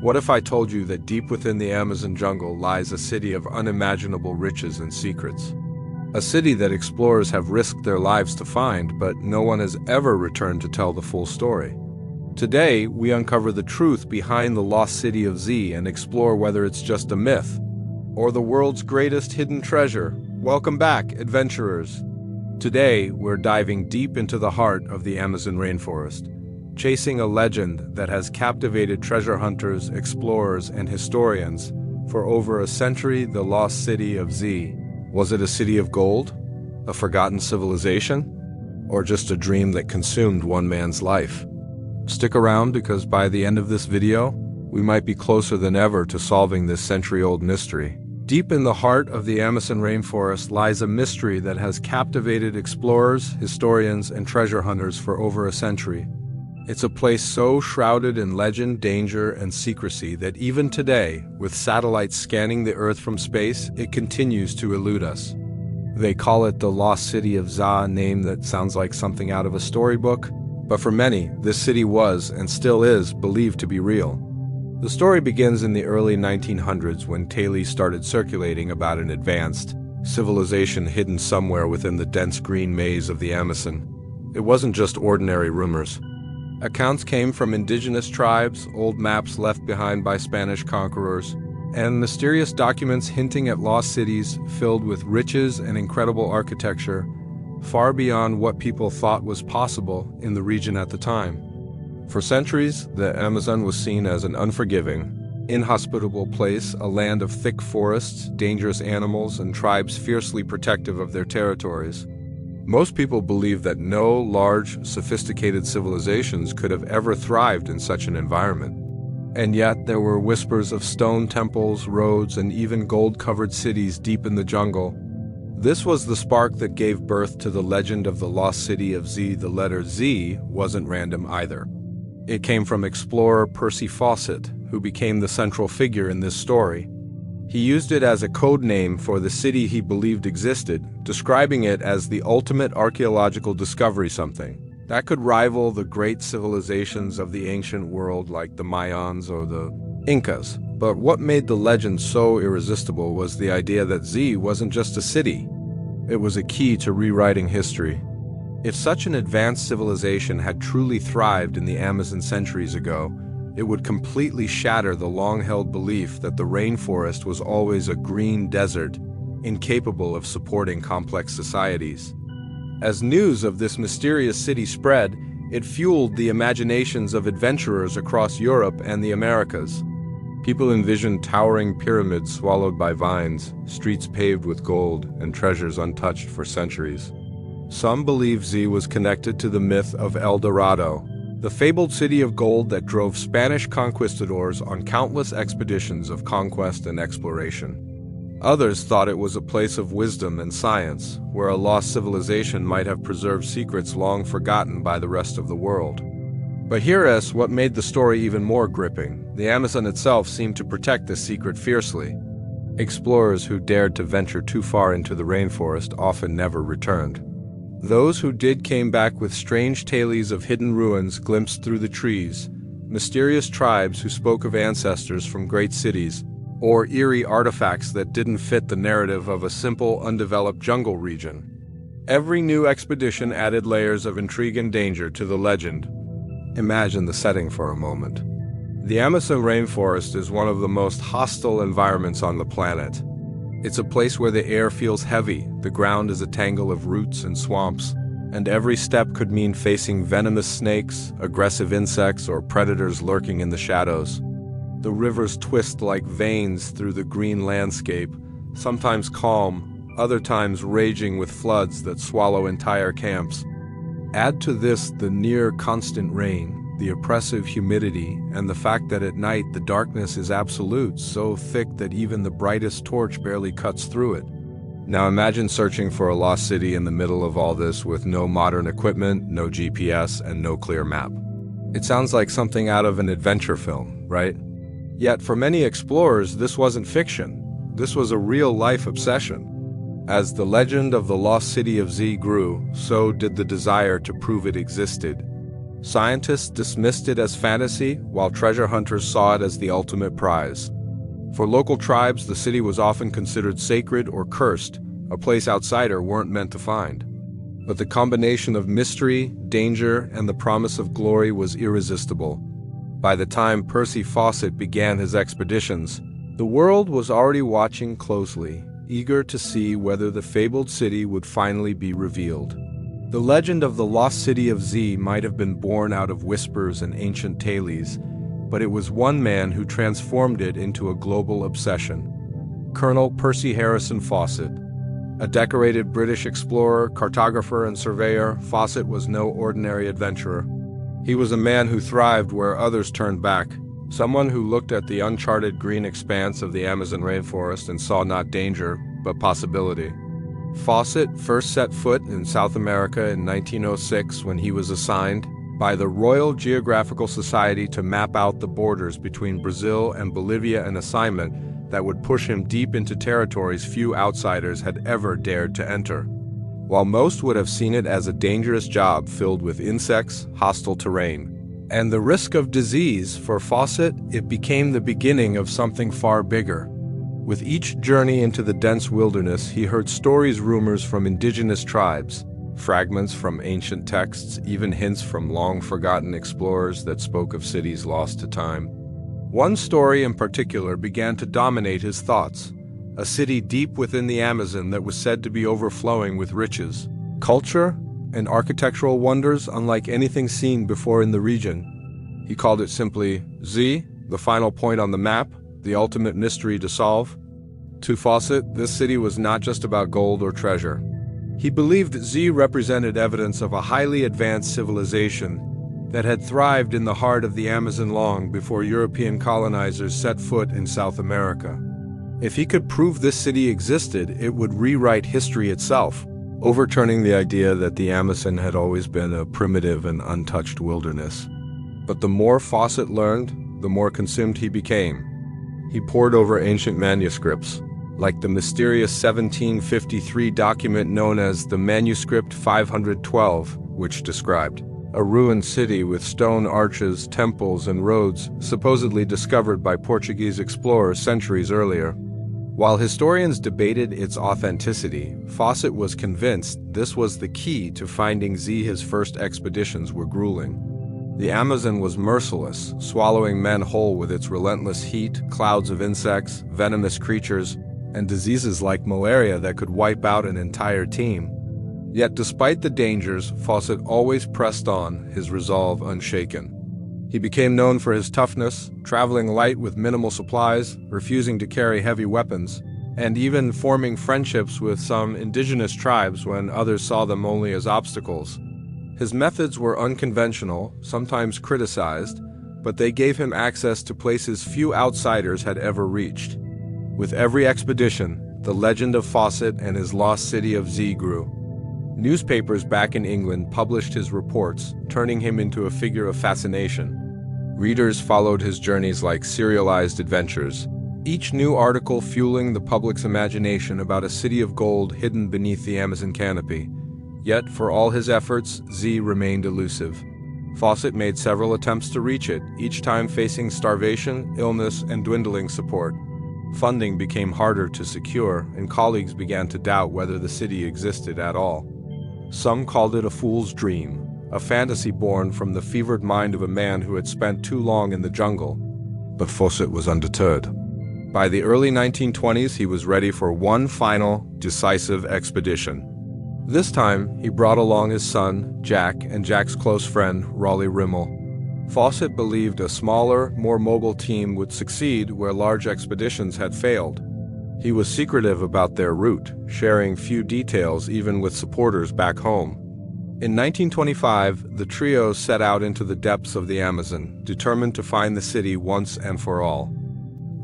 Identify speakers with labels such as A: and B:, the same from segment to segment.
A: What if I told you that deep within the Amazon jungle lies a city of unimaginable riches and secrets? A city that explorers have risked their lives to find, but no one has ever returned to tell the full story. Today, we uncover the truth behind the lost city of Z and explore whether it's just a myth or the world's greatest hidden treasure. Welcome back, adventurers! Today, we're diving deep into the heart of the Amazon rainforest, chasing a legend that has captivated treasure hunters, explorers, and historians for over a century. The lost city of Z. Was it a city of gold? A forgotten civilization? Or just a dream that consumed one man's life? Stick around, because by the end of this video, we might be closer than ever to solving this century-old mystery. Deep in the heart of the Amazon rainforest lies a mystery that has captivated explorers, historians, and treasure hunters for over a century. It's a place so shrouded in legend, danger, and secrecy that even today, with satellites scanning the Earth from space, it continues to elude us. They call it the Lost City of Za, a name that sounds like something out of a storybook, but for many, this city was, and still is, believed to be real. The story begins in the early 1900s when tales started circulating about an advanced civilization hidden somewhere within the dense green maze of the Amazon. It wasn't just ordinary rumors. Accounts came from indigenous tribes, old maps left behind by Spanish conquerors, and mysterious documents hinting at lost cities filled with riches and incredible architecture, far beyond what people thought was possible in the region at the time. For centuries, the Amazon was seen as an unforgiving, inhospitable place, a land of thick forests, dangerous animals, and tribes fiercely protective of their territories. Most people believed that no large, sophisticated civilizations could have ever thrived in such an environment. And yet, there were whispers of stone temples, roads, and even gold-covered cities deep in the jungle. This was the spark that gave birth to the legend of the lost city of Z. The letter Z wasn't random either. It came from explorer Percy Fawcett, who became the central figure in this story. He used it as a code name for the city he believed existed, describing it as the ultimate archaeological discovery, something that could rival the great civilizations of the ancient world like the Mayans or the Incas. But what made the legend so irresistible was the idea that Z wasn't just a city. It was a key to rewriting history. If such an advanced civilization had truly thrived in the Amazon centuries ago, it would completely shatter the long-held belief that the rainforest was always a green desert, incapable of supporting complex societies. As news of this mysterious city spread, it fueled the imaginations of adventurers across Europe and the Americas. People envisioned towering pyramids swallowed by vines, streets paved with gold, and treasures untouched for centuries. Some believe Z was connected to the myth of El Dorado, the fabled city of gold that drove Spanish conquistadors on countless expeditions of conquest and exploration. Others thought it was a place of wisdom and science, where a lost civilization might have preserved secrets long forgotten by the rest of the world. But here's what made the story even more gripping. The Amazon itself seemed to protect this secret fiercely. Explorers who dared to venture too far into the rainforest often never returned. Those who did came back with strange tales of hidden ruins glimpsed through the trees, mysterious tribes who spoke of ancestors from great cities, or eerie artifacts that didn't fit the narrative of a simple, undeveloped jungle region. Every new expedition added layers of intrigue and danger to the legend. Imagine the setting for a moment. The Amazon rainforest is one of the most hostile environments on the planet. It's a place where the air feels heavy, the ground is a tangle of roots and swamps, and every step could mean facing venomous snakes, aggressive insects, or predators lurking in the shadows. The rivers twist like veins through the green landscape, sometimes calm, other times raging with floods that swallow entire camps. Add to this the near-constant rain, the oppressive humidity, and the fact that at night the darkness is absolute, so thick that even the brightest torch barely cuts through it. Now imagine searching for a lost city in the middle of all this with no modern equipment, no GPS, and no clear map. It sounds like something out of an adventure film, right? Yet for many explorers, this wasn't fiction. This was a real-life obsession. As the legend of the lost city of Z grew, so did the desire to prove it existed. Scientists dismissed it as fantasy, while treasure hunters saw it as the ultimate prize. For local tribes, the city was often considered sacred or cursed, a place outsiders weren't meant to find. But the combination of mystery, danger, and the promise of glory was irresistible. By the time Percy Fawcett began his expeditions, the world was already watching closely, eager to see whether the fabled city would finally be revealed. The legend of the lost city of Z might have been born out of whispers and ancient tales, but it was one man who transformed it into a global obsession. Colonel Percy Harrison Fawcett. A decorated British explorer, cartographer, and surveyor, Fawcett was no ordinary adventurer. He was a man who thrived where others turned back, someone who looked at the uncharted green expanse of the Amazon rainforest and saw not danger, but possibility. Fawcett first set foot in South America in 1906 when he was assigned by the Royal Geographical Society to map out the borders between Brazil and Bolivia, an assignment that would push him deep into territories few outsiders had ever dared to enter. While most would have seen it as a dangerous job filled with insects, hostile terrain, and the risk of disease, for Fawcett, it became the beginning of something far bigger. With each journey into the dense wilderness, he heard stories, rumors from indigenous tribes, fragments from ancient texts, even hints from long-forgotten explorers that spoke of cities lost to time. One story in particular began to dominate his thoughts, a city deep within the Amazon that was said to be overflowing with riches, culture, and architectural wonders unlike anything seen before in the region. He called it simply Z, the final point on the map, the ultimate mystery to solve. To Fawcett, this city was not just about gold or treasure. He believed Z represented evidence of a highly advanced civilization that had thrived in the heart of the Amazon long before European colonizers set foot in South America. If he could prove this city existed, it would rewrite history itself, overturning the idea that the Amazon had always been a primitive and untouched wilderness. But the more Fawcett learned, the more consumed he became. He pored over ancient manuscripts, like the mysterious 1753 document known as the Manuscript 512, which described a ruined city with stone arches, temples, and roads supposedly discovered by Portuguese explorers centuries earlier. While historians debated its authenticity, Fawcett was convinced this was the key to finding Z. His first expeditions were grueling. The Amazon was merciless, swallowing men whole with its relentless heat, clouds of insects, venomous creatures, and diseases like malaria that could wipe out an entire team. Yet despite the dangers, Fawcett always pressed on, his resolve unshaken. He became known for his toughness, traveling light with minimal supplies, refusing to carry heavy weapons, and even forming friendships with some indigenous tribes when others saw them only as obstacles. His methods were unconventional, sometimes criticized, but they gave him access to places few outsiders had ever reached. With every expedition, the legend of Fawcett and his lost city of Z grew. Newspapers back in England published his reports, turning him into a figure of fascination. Readers followed his journeys like serialized adventures, each new article fueling the public's imagination about a city of gold hidden beneath the Amazon canopy. Yet, for all his efforts, Z remained elusive. Fawcett made several attempts to reach it, each time facing starvation, illness, and dwindling support. Funding became harder to secure, and colleagues began to doubt whether the city existed at all. Some called it a fool's dream, a fantasy born from the fevered mind of a man who had spent too long in the jungle. But Fawcett was undeterred. By the early 1920s, he was ready for one final, decisive expedition. This time, he brought along his son, Jack, and Jack's close friend, Raleigh Rimmel. Fawcett believed a smaller, more mobile team would succeed where large expeditions had failed. He was secretive about their route, sharing few details even with supporters back home. In 1925, the trio set out into the depths of the Amazon, determined to find the city once and for all.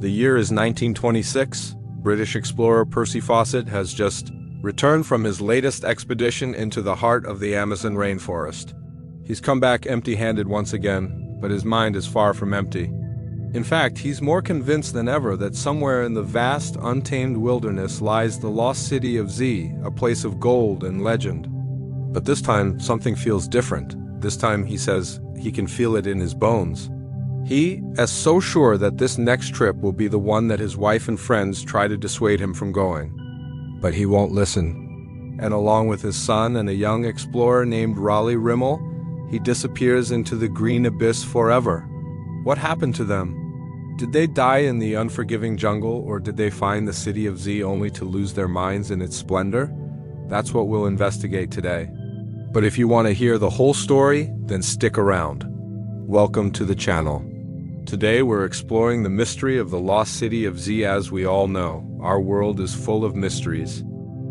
A: The year is 1926. British explorer Percy Fawcett has just returned from his latest expedition into the heart of the Amazon rainforest. He's come back empty-handed once again, but his mind is far from empty. In fact, he's more convinced than ever that somewhere in the vast, untamed wilderness lies the lost city of Z, a place of gold and legend. But this time, something feels different. This time he says he can feel it in his bones. He is so sure that this next trip will be the one that his wife and friends try to dissuade him from going. But he won't listen. And along with his son and a young explorer named Raleigh Rimmel, he disappears into the green abyss forever. What happened to them? Did they die in the unforgiving jungle, or did they find the city of Z only to lose their minds in its splendor? That's what we'll investigate today. But if you want to hear the whole story, then stick around. Welcome to the channel. Today we're exploring the mystery of the lost city of Z. As we all know, our world is full of mysteries.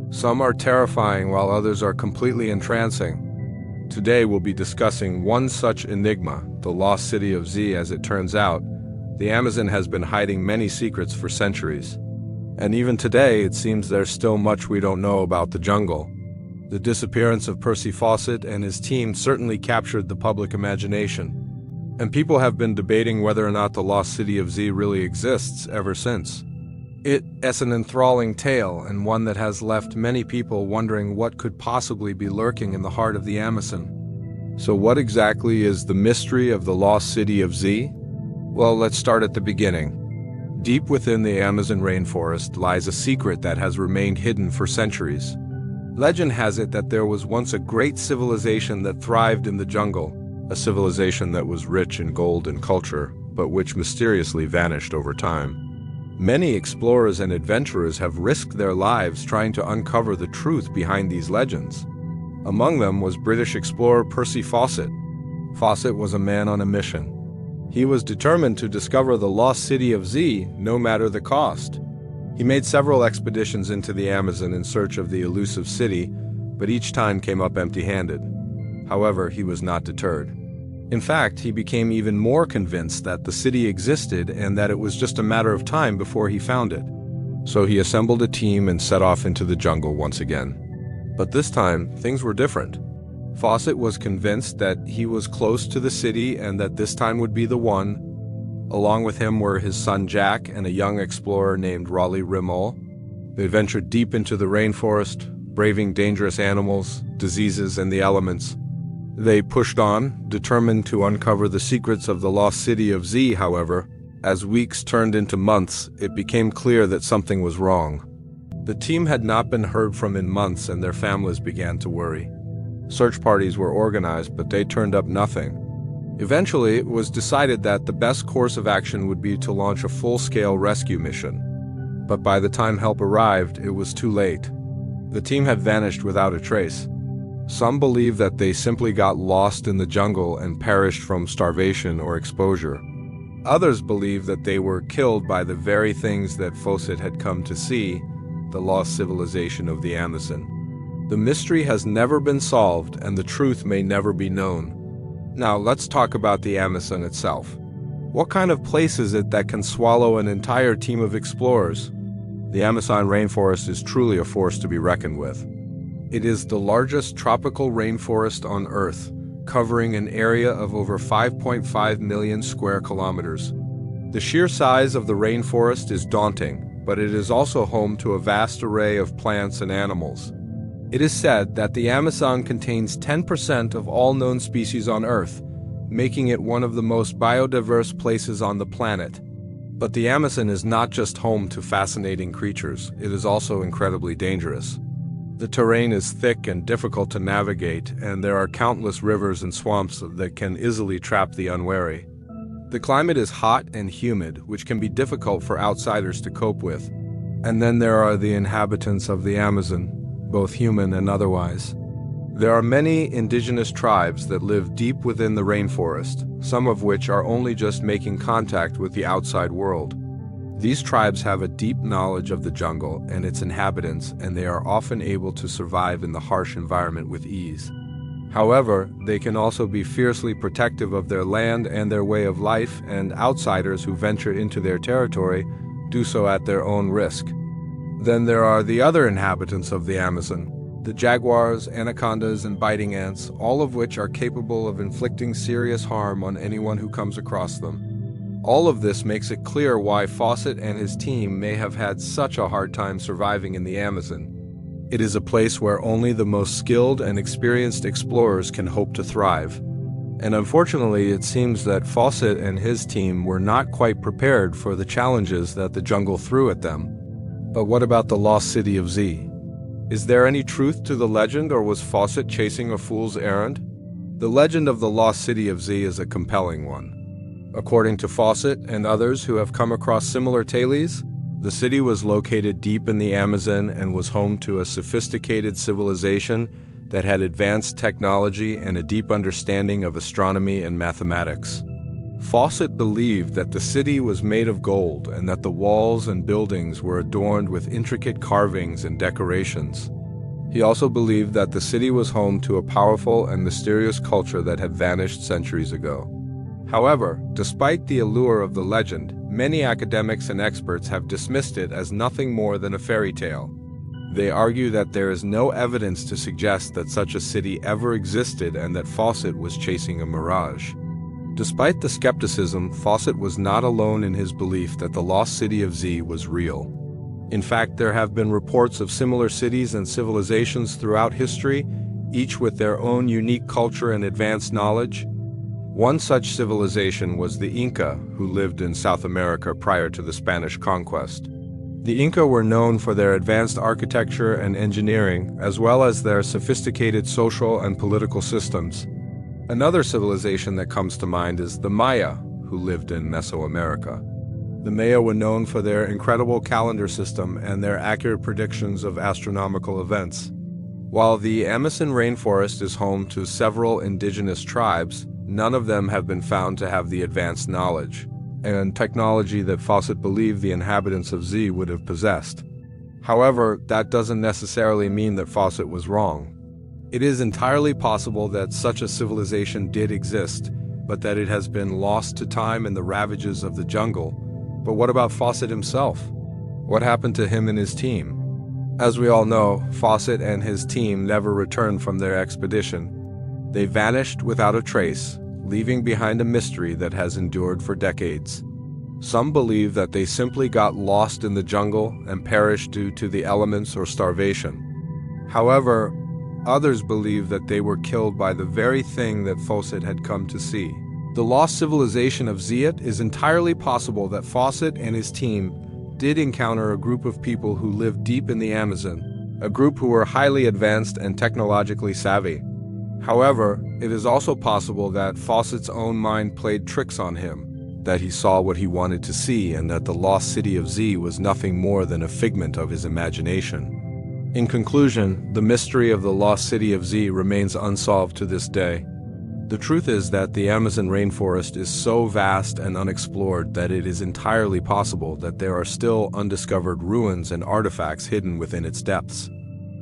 A: Some are terrifying while others are completely entrancing. Today we'll be discussing one such enigma, the lost city of Z. As it turns out, the Amazon has been hiding many secrets for centuries. And even today, it seems there's still much we don't know about the jungle. The disappearance of Percy Fawcett and his team certainly captured the public imagination. And people have been debating whether or not the lost city of Z really exists ever since. It is an enthralling tale, and one that has left many people wondering what could possibly be lurking in the heart of the Amazon. So what exactly is the mystery of the lost city of Z? Well, let's start at the beginning. Deep within the Amazon rainforest lies a secret that has remained hidden for centuries. Legend has it that there was once a great civilization that thrived in the jungle. A civilization that was rich in gold and culture, but which mysteriously vanished over time. Many explorers and adventurers have risked their lives trying to uncover the truth behind these legends. Among them was British explorer Percy Fawcett. Fawcett was a man on a mission. He was determined to discover the lost city of Z, no matter the cost. He made several expeditions into the Amazon in search of the elusive city, but each time came up empty-handed. However, he was not deterred. In fact, he became even more convinced that the city existed and that it was just a matter of time before he found it. So he assembled a team and set off into the jungle once again. But this time, things were different. Fawcett was convinced that he was close to the city and that this time would be the one. Along with him were his son Jack and a young explorer named Raleigh Rimmel. They ventured deep into the rainforest, braving dangerous animals, diseases, and the elements. They pushed on, determined to uncover the secrets of the lost city of Z. However, as weeks turned into months, it became clear that something was wrong. The team had not been heard from in months, and their families began to worry. Search parties were organized, but they turned up nothing. Eventually, it was decided that the best course of action would be to launch a full-scale rescue mission. But by the time help arrived, it was too late. The team had vanished without a trace. Some believe that they simply got lost in the jungle and perished from starvation or exposure. Others believe that they were killed by the very things that Fawcett had come to see, the lost civilization of the Amazon. The mystery has never been solved, and the truth may never be known. Now let's talk about the Amazon itself. What kind of place is it that can swallow an entire team of explorers? The Amazon rainforest is truly a force to be reckoned with. It is the largest tropical rainforest on Earth, covering an area of over 5.5 million square kilometers. The sheer size of the rainforest is daunting, but it is also home to a vast array of plants and animals. It is said that the Amazon contains 10% of all known species on Earth, making it one of the most biodiverse places on the planet. But the Amazon is not just home to fascinating creatures, it is also incredibly dangerous. The terrain is thick and difficult to navigate, and there are countless rivers and swamps that can easily trap the unwary. The climate is hot and humid, which can be difficult for outsiders to cope with. And then there are the inhabitants of the Amazon, both human and otherwise. There are many indigenous tribes that live deep within the rainforest, some of which are only just making contact with the outside world. These tribes have a deep knowledge of the jungle and its inhabitants, and they are often able to survive in the harsh environment with ease. However, they can also be fiercely protective of their land and their way of life, and outsiders who venture into their territory do so at their own risk. Then there are the other inhabitants of the Amazon, the jaguars, anacondas, and biting ants, all of which are capable of inflicting serious harm on anyone who comes across them. All of this makes it clear why Fawcett and his team may have had such a hard time surviving in the Amazon. It is a place where only the most skilled and experienced explorers can hope to thrive. And unfortunately, it seems that Fawcett and his team were not quite prepared for the challenges that the jungle threw at them. But what about the lost city of Z? Is there any truth to the legend, or was Fawcett chasing a fool's errand? The legend of the lost city of Z is a compelling one. According to Fawcett and others who have come across similar tales, the city was located deep in the Amazon and was home to a sophisticated civilization that had advanced technology and a deep understanding of astronomy and mathematics. Fawcett believed that the city was made of gold and that the walls and buildings were adorned with intricate carvings and decorations. He also believed that the city was home to a powerful and mysterious culture that had vanished centuries ago. However, despite the allure of the legend, many academics and experts have dismissed it as nothing more than a fairy tale. They argue that there is no evidence to suggest that such a city ever existed and that Fawcett was chasing a mirage. Despite the skepticism, Fawcett was not alone in his belief that the lost city of Z was real. In fact, there have been reports of similar cities and civilizations throughout history, each with their own unique culture and advanced knowledge. One such civilization was the Inca, who lived in South America prior to the Spanish conquest. The Inca were known for their advanced architecture and engineering, as well as their sophisticated social and political systems. Another civilization that comes to mind is the Maya, who lived in Mesoamerica. The Maya were known for their incredible calendar system and their accurate predictions of astronomical events. While the Amazon rainforest is home to several indigenous tribes, none of them have been found to have the advanced knowledge and technology that Fawcett believed the inhabitants of Z would have possessed. However, that doesn't necessarily mean that Fawcett was wrong. It is entirely possible that such a civilization did exist, but that it has been lost to time in the ravages of the jungle. But what about Fawcett himself? What happened to him and his team? As we all know, Fawcett and his team never returned from their expedition. They vanished without a trace, leaving behind a mystery that has endured for decades. Some believe that they simply got lost in the jungle and perished due to the elements or starvation. However, others believe that they were killed by the very thing that Fawcett had come to see. The lost civilization of Ziet is entirely possible that Fawcett and his team did encounter a group of people who lived deep in the Amazon, a group who were highly advanced and technologically savvy. However, it is also possible that Fawcett's own mind played tricks on him, that he saw what he wanted to see, and that the lost city of Z was nothing more than a figment of his imagination. In conclusion, the mystery of the lost city of Z remains unsolved to this day. The truth is that the Amazon rainforest is so vast and unexplored that it is entirely possible that there are still undiscovered ruins and artifacts hidden within its depths.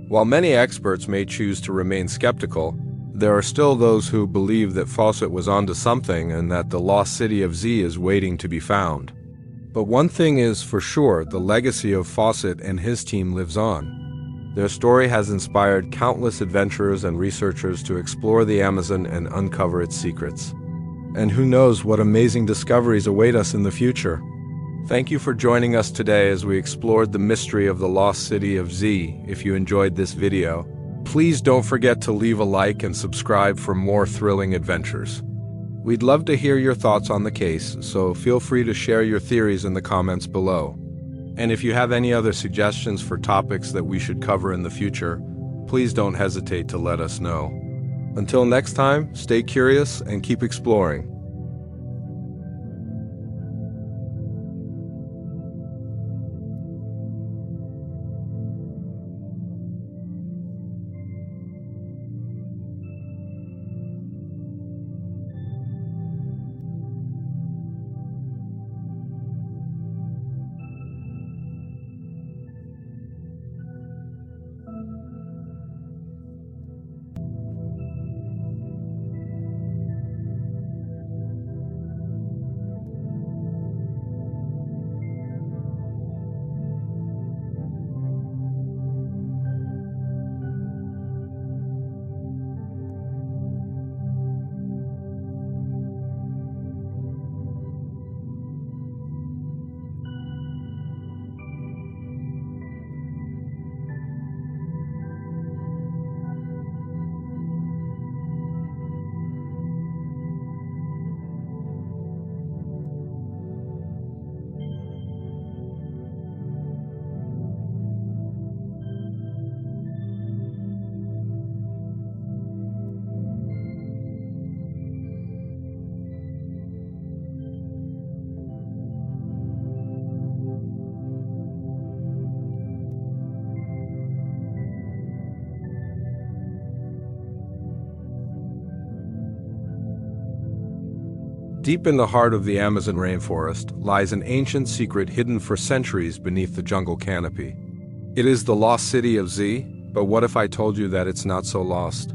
A: While many experts may choose to remain skeptical, there are still those who believe that Fawcett was onto something and that the lost city of Z is waiting to be found. But one thing is for sure, the legacy of Fawcett and his team lives on. Their story has inspired countless adventurers and researchers to explore the Amazon and uncover its secrets. And who knows what amazing discoveries await us in the future. Thank you for joining us today as we explored the mystery of the lost city of Z. If you enjoyed this video, please don't forget to leave a like and subscribe for more thrilling adventures. We'd love to hear your thoughts on the case, so feel free to share your theories in the comments below. And if you have any other suggestions for topics that we should cover in the future, please don't hesitate to let us know. Until next time, stay curious and keep exploring. Deep in the heart of the Amazon rainforest lies an ancient secret hidden for centuries beneath the jungle canopy. It is the lost city of Z, but what if I told you that it's not so lost?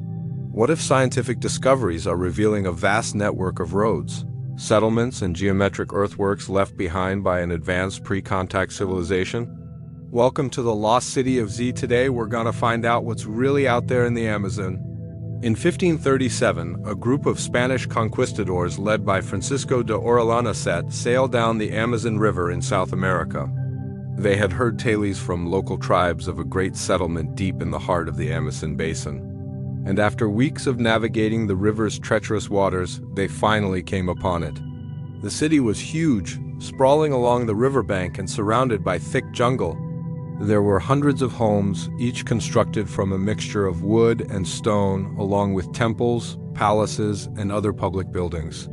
A: What if scientific discoveries are revealing a vast network of roads, settlements, and geometric earthworks left behind by an advanced pre-contact civilization? Welcome to the lost city of Z. Today we're gonna find out what's really out there in the Amazon. In 1537, a group of Spanish conquistadors led by Francisco de Orellana sailed down the Amazon River in South America. They had heard tales from local tribes of a great settlement deep in the heart of the Amazon basin. And after weeks of navigating the river's treacherous waters, they finally came upon it. The city was huge, sprawling along the riverbank and surrounded by thick jungle. There were hundreds of homes, each constructed from a mixture of wood and stone, along with temples, palaces, and other public buildings.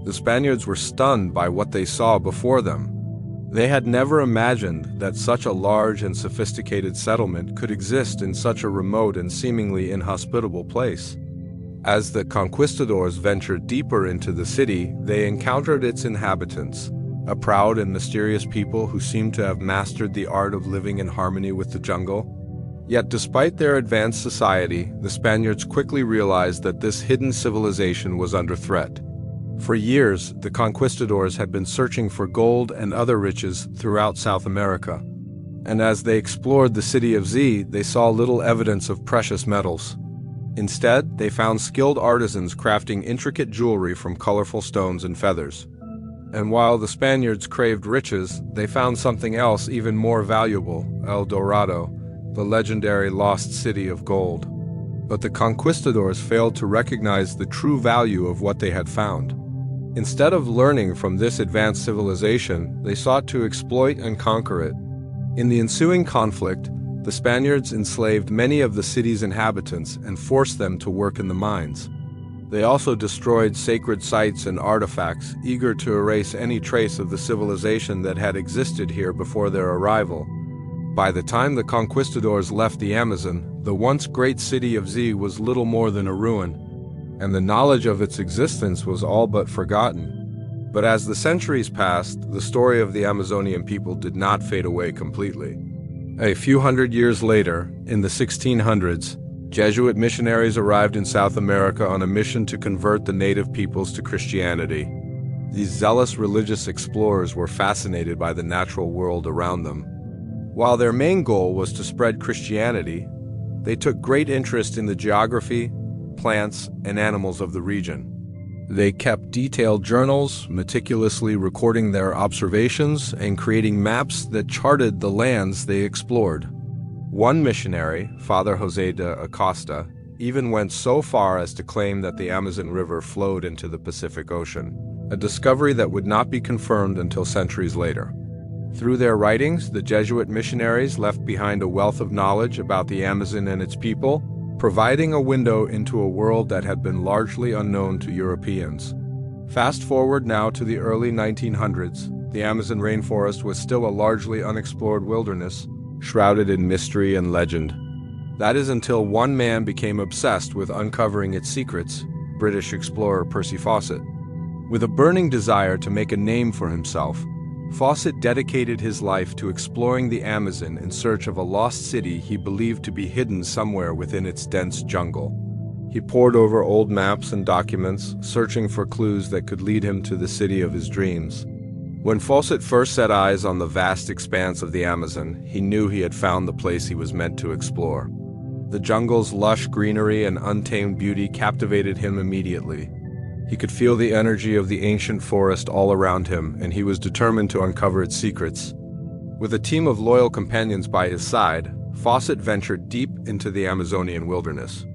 A: The Spaniards were stunned by what they saw before them. They had never imagined that such a large and sophisticated settlement could exist in such a remote and seemingly inhospitable place. As the conquistadors ventured deeper into the city, they encountered its inhabitants, a proud and mysterious people who seemed to have mastered the art of living in harmony with the jungle. Yet despite their advanced society, the Spaniards quickly realized that this hidden civilization was under threat. For years, the conquistadors had been searching for gold and other riches throughout South America. And as they explored the city of Z, they saw little evidence of precious metals. Instead, they found skilled artisans crafting intricate jewelry from colorful stones and feathers. And while the Spaniards craved riches, they found something else even more valuable, El Dorado, the legendary lost city of gold. But the conquistadors failed to recognize the true value of what they had found. Instead of learning from this advanced civilization, they sought to exploit and conquer it. In the ensuing conflict, the Spaniards enslaved many of the city's inhabitants and forced them to work in the mines. They also destroyed sacred sites and artifacts, eager to erase any trace of the civilization that had existed here before their arrival. By the time the conquistadors left the Amazon, the once great city of Z was little more than a ruin, and the knowledge of its existence was all but forgotten. But as the centuries passed, the story of the Amazonian people did not fade away completely. A few hundred years later, in the 1600s, Jesuit missionaries arrived in South America on a mission to convert the native peoples to Christianity. These zealous religious explorers were fascinated by the natural world around them. While their main goal was to spread Christianity, they took great interest in the geography, plants, and animals of the region. They kept detailed journals, meticulously recording their observations and creating maps that charted the lands they explored. One missionary, Father José de Acosta, even went so far as to claim that the Amazon River flowed into the Pacific Ocean, a discovery that would not be confirmed until centuries later. Through their writings, the Jesuit missionaries left behind a wealth of knowledge about the Amazon and its people, providing a window into a world that had been largely unknown to Europeans. Fast forward now to the early 1900s, the Amazon rainforest was still a largely unexplored wilderness, shrouded in mystery and legend. That is until one man became obsessed with uncovering its secrets, British explorer Percy Fawcett. With a burning desire to make a name for himself, Fawcett dedicated his life to exploring the Amazon in search of a lost city he believed to be hidden somewhere within its dense jungle. He pored over old maps and documents, searching for clues that could lead him to the city of his dreams. When Fawcett first set eyes on the vast expanse of the Amazon, he knew he had found the place he was meant to explore. The jungle's lush greenery and untamed beauty captivated him immediately. He could feel the energy of the ancient forest all around him, and he was determined to uncover its secrets. With a team of loyal companions by his side, Fawcett ventured deep into the Amazonian wilderness.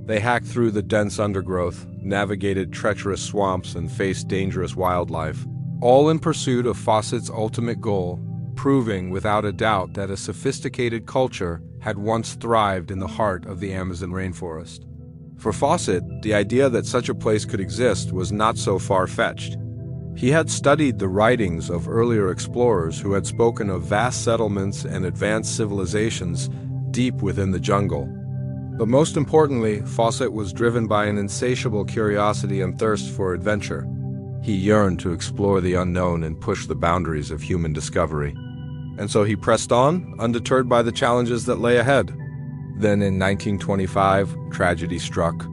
A: They hacked through the dense undergrowth, navigated treacherous swamps, and faced dangerous wildlife, all in pursuit of Fawcett's ultimate goal, proving without a doubt that a sophisticated culture had once thrived in the heart of the Amazon rainforest. For Fawcett, the idea that such a place could exist was not so far-fetched. He had studied the writings of earlier explorers who had spoken of vast settlements and advanced civilizations deep within the jungle. But most importantly, Fawcett was driven by an insatiable curiosity and thirst for adventure. He yearned to explore the unknown and push the boundaries of human discovery. And so he pressed on, undeterred by the challenges that lay ahead. Then in 1925, tragedy struck.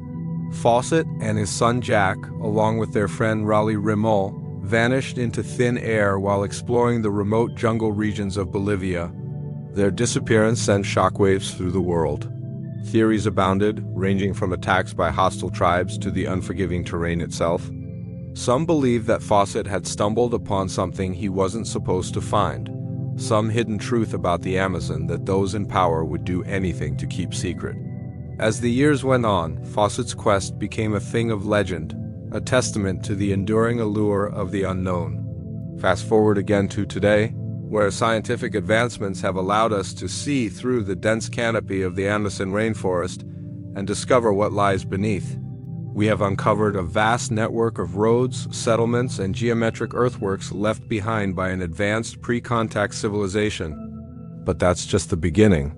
A: Fawcett and his son Jack, along with their friend Raleigh Rimmel, vanished into thin air while exploring the remote jungle regions of Bolivia. Their disappearance sent shockwaves through the world. Theories abounded, ranging from attacks by hostile tribes to the unforgiving terrain itself. Some believed that Fawcett had stumbled upon something he wasn't supposed to find, some hidden truth about the Amazon that those in power would do anything to keep secret. As the years went on, Fawcett's quest became a thing of legend, a testament to the enduring allure of the unknown. Fast forward again to today, where scientific advancements have allowed us to see through the dense canopy of the Amazon rainforest and discover what lies beneath. We have uncovered a vast network of roads, settlements, and geometric earthworks left behind by an advanced pre-contact civilization. But that's just the beginning.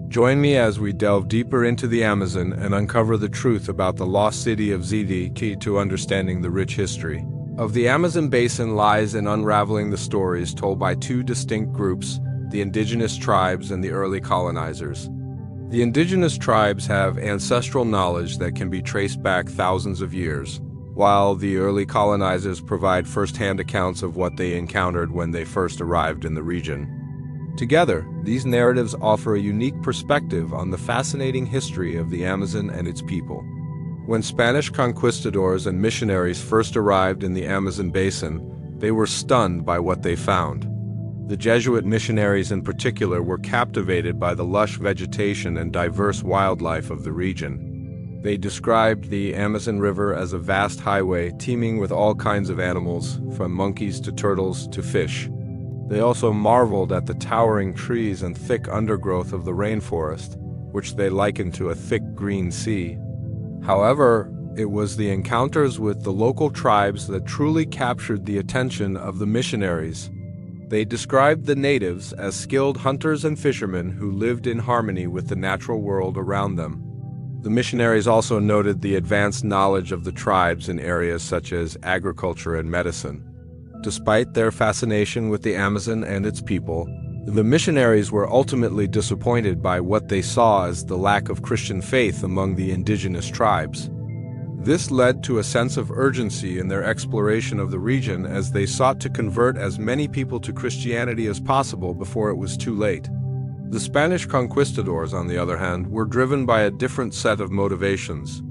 A: Join me as we delve deeper into the Amazon and uncover the truth about the lost city of Ziti, key to understanding the rich history of the Amazon basin lies in unraveling the stories told by two distinct groups, the indigenous tribes and the early colonizers. The indigenous tribes have ancestral knowledge that can be traced back thousands of years, while the early colonizers provide first-hand accounts of what they encountered when they first arrived in the region. Together, these narratives offer a unique perspective on the fascinating history of the Amazon and its people. When Spanish conquistadors and missionaries first arrived in the Amazon basin, they were stunned by what they found. The Jesuit missionaries in particular were captivated by the lush vegetation and diverse wildlife of the region. They described the Amazon River as a vast highway teeming with all kinds of animals, from monkeys to turtles to fish. They also marveled at the towering trees and thick undergrowth of the rainforest, which they likened to a thick green sea. However, it was the encounters with the local tribes that truly captured the attention of the missionaries. They described the natives as skilled hunters and fishermen who lived in harmony with the natural world around them. The missionaries also noted the advanced knowledge of the tribes in areas such as agriculture and medicine. Despite their fascination with the Amazon and its people, the missionaries were ultimately disappointed by what they saw as the lack of Christian faith among the indigenous tribes. This led to a sense of urgency in their exploration of the region as they sought to convert as many people to Christianity as possible before it was too late. The Spanish conquistadors, on the other hand, were driven by a different set of motivations.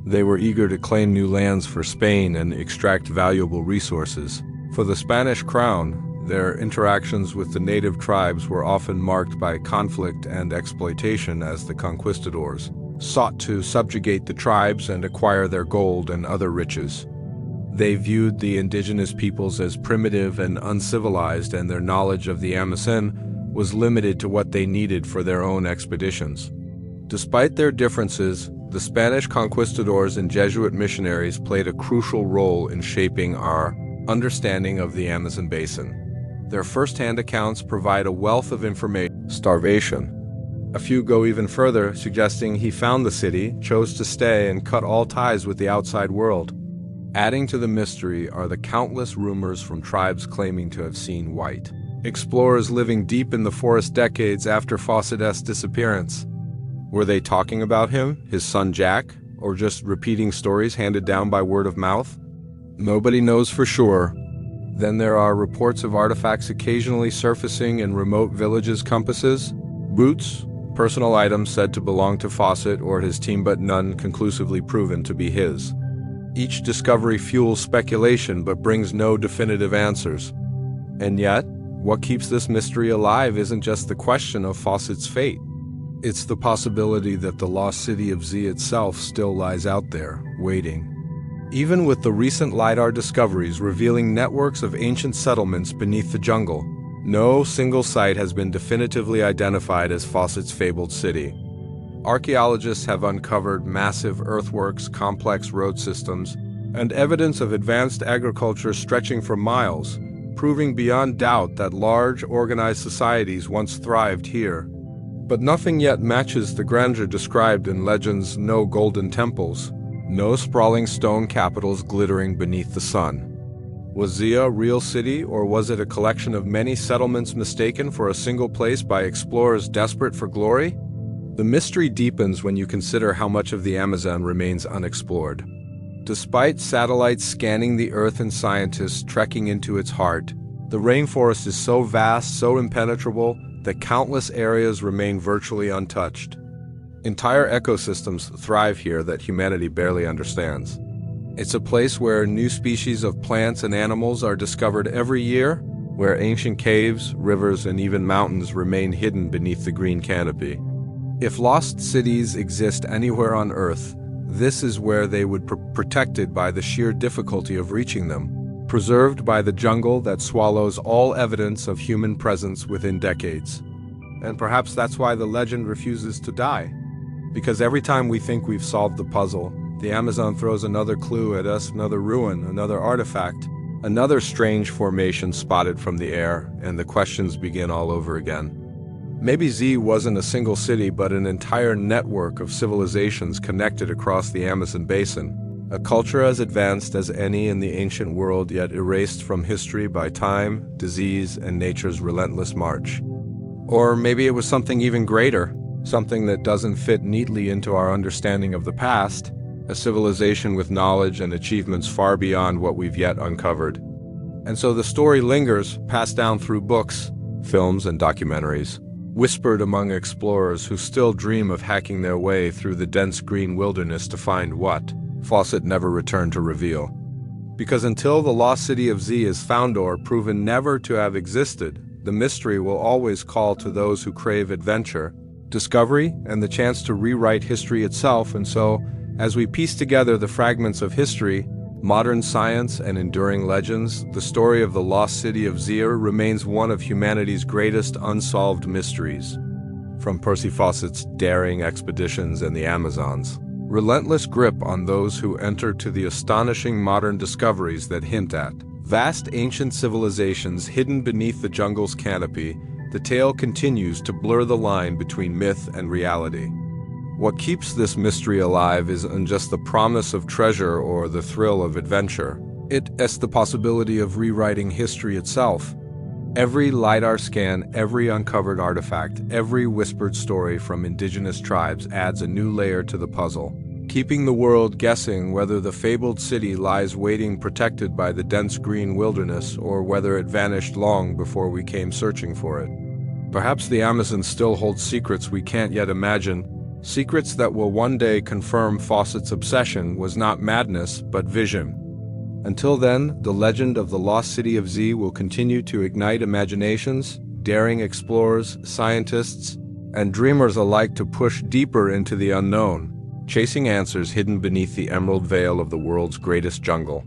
A: They were eager to claim new lands for Spain and extract valuable resources. For the Spanish crown, their interactions with the native tribes were often marked by conflict and exploitation as the conquistadors sought to subjugate the tribes and acquire their gold and other riches. They viewed the indigenous peoples as primitive and uncivilized, and their knowledge of the Amazon was limited to what they needed for their own expeditions. Despite their differences, the Spanish conquistadors and Jesuit missionaries played a crucial role in shaping our understanding of the Amazon basin. Their first-hand accounts provide a wealth of information. Starvation. A few go even further, suggesting he found the city, chose to stay, and cut all ties with the outside world. Adding to the mystery are the countless rumors from tribes claiming to have seen White. Explorers living deep in the forest decades after Fawcett's disappearance. Were they talking about him, his son Jack, or just repeating stories handed down by word of mouth? Nobody knows for sure. Then there are reports of artifacts occasionally surfacing in remote villages' compasses, boots, personal items said to belong to Fawcett or his team, but none conclusively proven to be his. Each discovery fuels speculation but brings no definitive answers. And yet, what keeps this mystery alive isn't just the question of Fawcett's fate. It's the possibility that the lost city of Z itself still lies out there, waiting. Even with the recent LiDAR discoveries revealing networks of ancient settlements beneath the jungle, no single site has been definitively identified as Fawcett's fabled city. Archaeologists have uncovered massive earthworks, complex road systems, and evidence of advanced agriculture stretching for miles, proving beyond doubt that large, organized societies once thrived here. But nothing yet matches the grandeur described in legends: no golden temples, no sprawling stone capitals glittering beneath the sun. Was Zia a real city, or was it a collection of many settlements mistaken for a single place by explorers desperate for glory? The mystery deepens when you consider how much of the Amazon remains unexplored. Despite satellites scanning the Earth and scientists trekking into its heart, the rainforest is so vast, so impenetrable, that countless areas remain virtually untouched. Entire ecosystems thrive here that humanity barely understands. It's a place where new species of plants and animals are discovered every year, where ancient caves, rivers, and even mountains remain hidden beneath the green canopy. If lost cities exist anywhere on Earth, this is where they would be protected by the sheer difficulty of reaching them, preserved by the jungle that swallows all evidence of human presence within decades. And perhaps that's why the legend refuses to die. Because every time we think we've solved the puzzle, the Amazon throws another clue at us, another ruin, another artifact, another strange formation spotted from the air, and the questions begin all over again. Maybe Z wasn't a single city, but an entire network of civilizations connected across the Amazon basin, a culture as advanced as any in the ancient world, yet erased from history by time, disease, and nature's relentless march. Or maybe it was something even greater, something that doesn't fit neatly into our understanding of the past, a civilization with knowledge and achievements far beyond what we've yet uncovered. And so the story lingers, passed down through books, films, and documentaries, whispered among explorers who still dream of hacking their way through the dense green wilderness to find what Fawcett never returned to reveal. Because until the lost city of Z is found or proven never to have existed, the mystery will always call to those who crave adventure, discovery, and the chance to rewrite history itself. And so, as we piece together the fragments of history, modern science, and enduring legends, the story of the lost city of Zia remains one of humanity's greatest unsolved mysteries. From Percy Fawcett's daring expeditions in the Amazons, relentless grip on those who enter, to the astonishing modern discoveries that hint at vast ancient civilizations hidden beneath the jungle's canopy, the tale continues to blur the line between myth and reality. What keeps this mystery alive isn't just the promise of treasure or the thrill of adventure. It's the possibility of rewriting history itself. Every LiDAR scan, every uncovered artifact, every whispered story from indigenous tribes adds a new layer to the puzzle, keeping the world guessing whether the fabled city lies waiting protected by the dense green wilderness, or whether it vanished long before we came searching for it. Perhaps the Amazon still holds secrets we can't yet imagine, secrets that will one day confirm Fawcett's obsession was not madness, but vision. Until then, the legend of the lost city of Z will continue to ignite imaginations, daring explorers, scientists, and dreamers alike to push deeper into the unknown, chasing answers hidden beneath the emerald veil of the world's greatest jungle.